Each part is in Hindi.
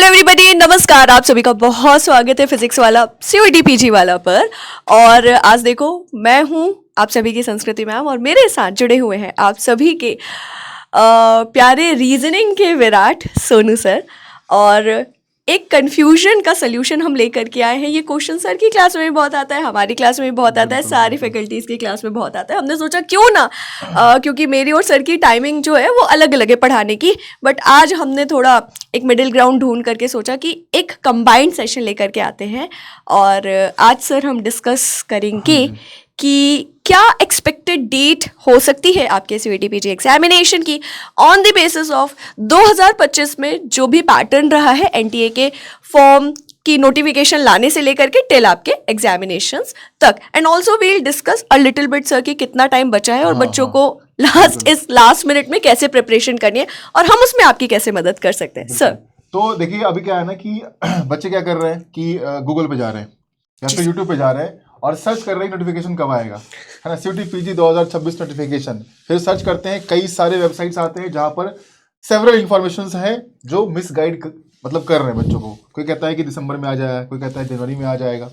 हेलो एवरीबॉडी, नमस्कार। आप सभी का बहुत स्वागत है फिजिक्स वाला सीयूईटी पीजी वाला पर। और आज देखो, मैं हूँ आप सभी की संस्कृति मैम और मेरे साथ जुड़े हुए हैं आप सभी के प्यारे रीजनिंग के विराट सोनू सर। और एक कन्फ्यूजन का सल्यूशन हम लेकर के आए हैं। ये क्वेश्चन सर की क्लास में भी बहुत आता है, हमारी क्लास में भी बहुत आता है, सारी फैकल्टीज़ की क्लास में बहुत आता है। हमने सोचा क्यों ना, क्योंकि मेरी और सर की टाइमिंग जो है वो अलग अलग है पढ़ाने की, बट आज हमने थोड़ा एक मिडिल ग्राउंड ढूंढ करके सोचा कि एक कंबाइंड सेशन लेकर के आते हैं। और आज सर हम डिस्कस करेंगे कि क्या एक्सपेक्टेड डेट हो सकती है आपके सीयूईटी पीजी एग्जामिनेशन की ऑन द बेसिस ऑफ 2025 में जो भी पैटर्न रहा है एनटीए के फॉर्म की नोटिफिकेशन लाने से लेकर के टिल आपके एग्जामिनेशंस तक। And also we'll discuss a little bit sir कि कितना टाइम बचा है और बच्चों को लास्ट मिनट में कैसे प्रिपरेशन करनी है और हम उसमें आपकी कैसे मदद कर सकते हैं सर। तो देखिए, अभी क्या है ना कि बच्चे क्या कर रहे हैं कि गूगल पे जा रहे हैं या फिर यूट्यूब पे जा रहे हैं और सर्च कर रहे हैं नोटिफिकेशन कब आएगा, है ना। सीयूईटी पीजी 2026 नोटिफिकेशन, फिर सर्च करते हैं, कई सारे वेबसाइट्स आते हैं जहां पर सेवरल इंफॉर्मेशंस हैं जो मिसगाइड मतलब कर रहे हैं बच्चों को। कोई कहता है कि दिसंबर में आ जाएगा, कोई कहता है जनवरी में आ जाएगा,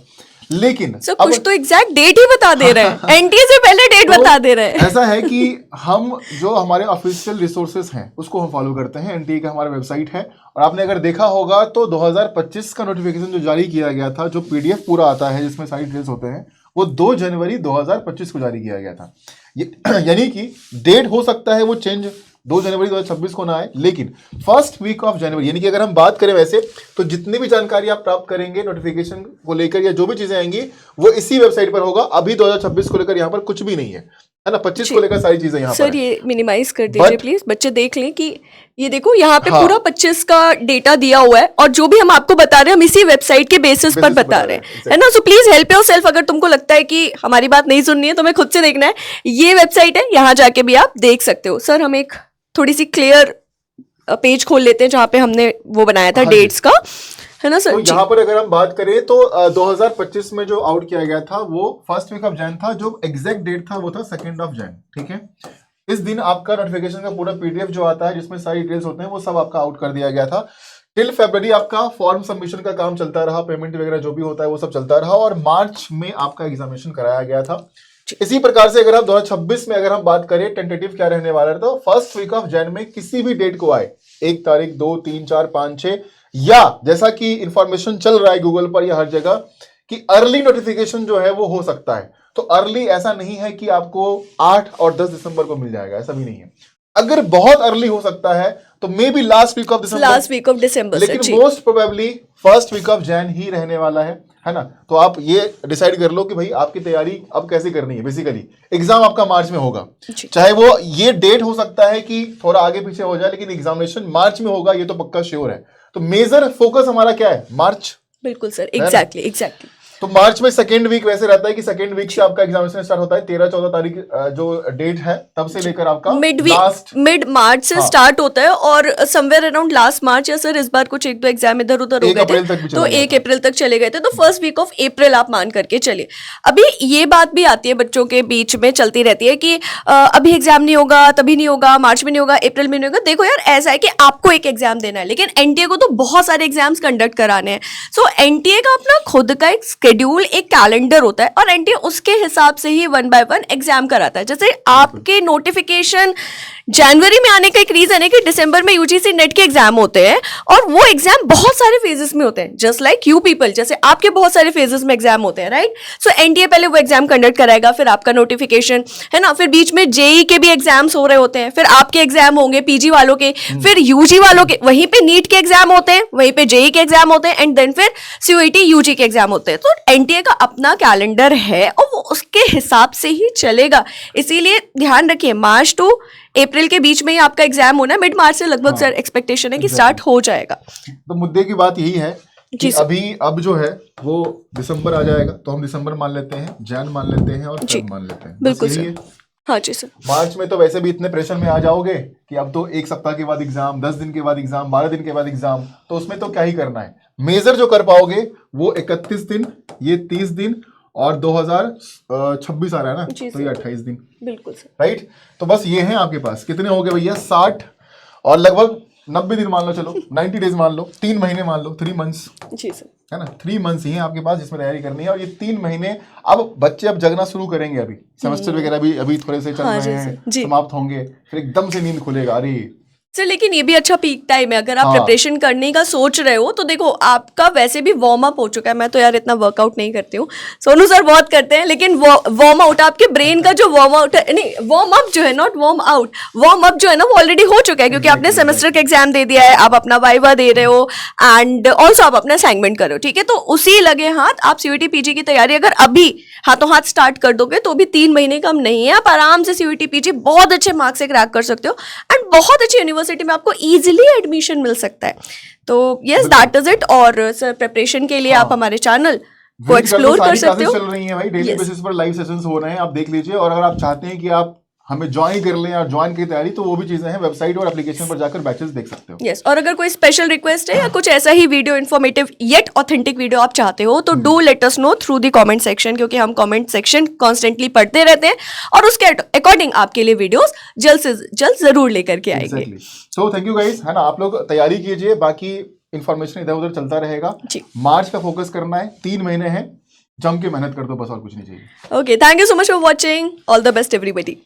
लेकिन सर कुछ तो एग्जैक्ट डेट ही बता दे रहे हैं, एनटीए से पहले डेट बता दे रहे हैं। ऐसा है कि हम जो हमारे ऑफिशियल रिसोर्सेज हैं उसको हम फॉलो करते हैं। एनटीए का हमारा वेबसाइट है और आपने अगर देखा होगा तो 2025 का नोटिफिकेशन जो जारी किया गया था, जो पीडीएफ पूरा आता है जिसमें सारी डिटेल्स होते हैं, वो 2 जनवरी 2025 को जारी किया गया था। यानी कि डेट हो सकता है वो चेंज 2 जनवरी 2026 को ना आए, लेकिन फर्स्ट वीक ऑफ जनवरी, यानी कि अगर हम बात करें वैसे तो जितनी भी जानकारी आप प्राप्त करेंगे नोटिफिकेशन को लेकर या जो भी चीजें आएंगी वो इसी वेबसाइट पर होगा। अभी 2026 को लेकर यहाँ पर कुछ भी नहीं है ना, 25 को लेकर सारी चीजें यहाँ पर। सर ये मिनिमाइज कर दीजिए प्लीज, बच्चे देख लें कि ये देखो यहाँ पे पूरा 25 का डेटा दिया हुआ है और जो भी हम आपको बता रहे हैं हम इसी वेबसाइट के बेसिस पर बता रहे हैं, है ना। So please help yourself. अगर तुमको लगता है कि हमारी बात नहीं सुननी है, तुम्हें खुद से देखना है, ये वेबसाइट है, यहाँ जाके भी आप देख सकते हो। सर हम एक थोड़ी सी क्लियर पेज खोल लेते हैं जहाँ पे हमने वो बनाया था डेट्स का, है ना सर। तो यहाँ पर अगर हम बात करें तो 2025 में जो आउट किया गया था वो फर्स्ट वीक ऑफ जैन था। जो एग्जैक्ट डेट था वो था 2 जैन, ठीक है। इस दिन आपका नोटिफिकेशन का पूरा पीडीएफ जो आता है जिसमें सारी डिटेल्स होते हैं वो सब आपका आउट कर दिया गया था। टिल फरवरी आपका फॉर्म सबमिशन का काम चलता रहा, पेमेंट वगैरह जो भी होता है वो सब चलता रहा और मार्च में आपका एग्जामिनेशन कराया गया था। इसी प्रकार से अगर आप 2026 में अगर हम बात करें टेंटेटिव क्या रहने वाला है, तो फर्स्ट वीक ऑफ जैन में किसी भी डेट को आए, 1 तारीख, 2, 3, 4, 5, 6, या जैसा कि इंफॉर्मेशन चल रहा है गूगल पर या हर जगह कि अर्ली नोटिफिकेशन जो है वो हो सकता है। तो अर्ली ऐसा नहीं है कि आपको 8 और 10 दिसंबर को मिल जाएगा, ऐसा भी नहीं है। अगर बहुत अर्ली हो सकता है तो maybe last week of December, लेकिन most probably first week of Jan ही रहने वाला है ना। तो आप ये डिसाइड कर लो कि भाई आपकी तैयारी अब कैसे करनी है। बेसिकली एग्जाम आपका मार्च में होगा, चाहे वो ये डेट हो सकता है कि थोड़ा आगे पीछे हो जाए, लेकिन एग्जामिनेशन मार्च में होगा, ये तो पक्का श्योर है। तो मेजर फोकस हमारा क्या है? मार्च। बिल्कुल सर, एग्जैक्टली। तो मार्च में सेकेंड वीक वैसे रहता है कि सेकेंड वीक से आपका एग्जामिनेशन स्टार्ट होता है। 13-14 तारीख जो डेट है तब से लेकर आपका मिड मार्च से स्टार्ट होता है और समवेयर अराउंड लास्ट मार्च, या सर इस बार कुछ 1-2 एग्जाम इधर उधर हो गए थे तो 1 अप्रैल तक चले गए थे, तो फर्स्ट वीक ऑफ अप्रैल आप मान करके चलिए। अभी ये बात भी आती है बच्चों के बीच में चलती रहती है कि अभी एग्जाम नहीं होगा, तभी नहीं होगा, मार्च में नहीं होगा, अप्रैल में नहीं होगा। देखो यार, ऐसा है कि आपको एक एग्जाम देना है, लेकिन एनटीए को तो बहुत सारे एग्जाम्स कंडक्ट कराने हैं। सो एनटीए का अपना खुद का एक शेड्यूल, एक कैलेंडर होता है और एनटीए उसके हिसाब से ही 1 by 1 एग्जाम कराता है। जैसे आपके नोटिफिकेशन जनवरी में आने का एक रीजन है कि दिसंबर में यूजीसी नेट के एग्जाम होते हैं और वो एग्जाम बहुत सारे फेजेस में होते हैं, जस्ट लाइक यू पीपल, जैसे आपके बहुत सारे फेजेस में एग्जाम होते हैं, राइट। सो एनटीए पहले वो एग्जाम कंडक्ट कराएगा, फिर आपका नोटिफिकेशन, है ना, फिर बीच में जेई के भी एग्जाम्स हो रहे होते हैं, फिर आपके एग्जाम होंगे पीजी वालों के, फिर यूजी वालों के, वहीं पे नीट के एग्जाम होते हैं, वहीं पे जेई के एग्जाम होते हैं, एंड देन फिर सीयूईटी यूजी के एग्जाम होते हैं। तो एनटीए का अपना कैलेंडर है और वो उसके हिसाब से ही चलेगा। इसीलिए ध्यान रखिए, मार्च टू अप्रैल के बीच में ही आपका एग्जाम होना है। मिड मार्च से लगभग सर एक्सपेक्टेशन है कि स्टार्ट हो जाएगा। तो मुद्दे की बात यही है कि अब जो है वो दिसंबर आ जाएगा, तो हम दिसंबर मान लेते हैं, जैन मान लेते हैं और फेब मान लेते हैं। बिल्कुल सर। हाँ जी सर। मार्च में तो वैसे भी इतने प्रेशर में आ जाओगे कि अब तो 1 सप्ताह के बाद एग्जाम, 10 दिन के बाद एग्जाम, 12 दिन के बाद एग्जाम, तो उसमें तो क्या ही करना है। मेजर जो कर पाओगे वो 31 दिन, ये 30 दिन और 2026 आ रहा है ना, तो ये 28 दिन। बिल्कुल सर। राइट। तो बस ये है आपके पास, कितने हो गए भैया? 60 और लगभग 90 दिन मान लो, चलो 90 डेज मान लो, 3 महीने मान लो, 3 मंथ्स, जी सर। है ना, 3 मंथ्स ही है आपके पास जिसमें तैयारी करनी है। और ये 3 महीने अब बच्चे अब जगना शुरू करेंगे, अभी सेमेस्टर वगैरह भी अभी थोड़े से चल हाँ, रहे जी, हैं, जी। समाप्त होंगे, फिर एकदम से नींद खुलेगा, अरे सर लेकिन ये भी अच्छा पीक टाइम है, अगर आप हाँ। प्रिपरेशन करने का सोच रहे हो तो देखो आपका वैसे भी वार्म अप हो चुका है। मैं तो यार इतना वर्कआउट नहीं करती हूँ, सोनू सर बहुत करते हैं, लेकिन वार्म आउट आपके ब्रेन का जो वार्म आउट है, नहीं वार्म अप जो है, not warm out, warm up जो है ना वो ऑलरेडी हो चुका है, क्योंकि आपने सेमेस्टर का एग्जाम दे दिया है, आप अपना वाइवा दे रहे हो एंड ऑल्सो आप अपना असाइनमेंट कर रहे हो, ठीक है। तो उसी लगे हाथ आप सीयूईटी पीजी की तैयारी अगर अभी हाथों हाथ स्टार्ट कर दोगे तो भी 3 महीने कम नहीं है, आप आराम से सीयूईटी पीजी बहुत अच्छे मार्क्स से क्रैक कर सकते हो एंड बहुत अच्छी यूनिवर्सिटी में आपको इजीली एडमिशन मिल सकता है। तो यस दैट इज इट। और सर प्रिपरेशन के लिए आप हमारे चैनल को एक्सप्लोर कर सकते हो। चल रही है भाई, डेली बेसिस पर लाइव सेशंस हो रहे हैं, आप देख लीजिए। और अगर आप चाहते हैं कि आप हमें ज्वाइन कर लें और ज्वाइन की तैयारी, तो वो भी चीजें हैं, वेबसाइट और एप्लीकेशन पर जाकर बैचेस देख सकते हो। यस, और अगर कोई स्पेशल रिक्वेस्ट है या कुछ ऐसा ही video informative yet authentic video आप चाहते हो तो do let us know through the comment section, क्योंकि हम कमेंट सेक्शन कॉन्स्टेंटली पढ़ते रहते हैं और उसके अकॉर्डिंग आपके लिए वीडियोस जल्द से जल्द जरूर लेकर के आएंगे। सो थैंक यू गाइस, है ना, आप लोग तैयारी कीजिए, बाकी इन्फॉर्मेशन इधर उधर चलता रहेगा जी। मार्च का फोकस करना है, 3 महीने हैं, जम के मेहनत कर दो बस, और कुछ नहीं चाहिए। Okay, thank you so much for watching, all the best everybody.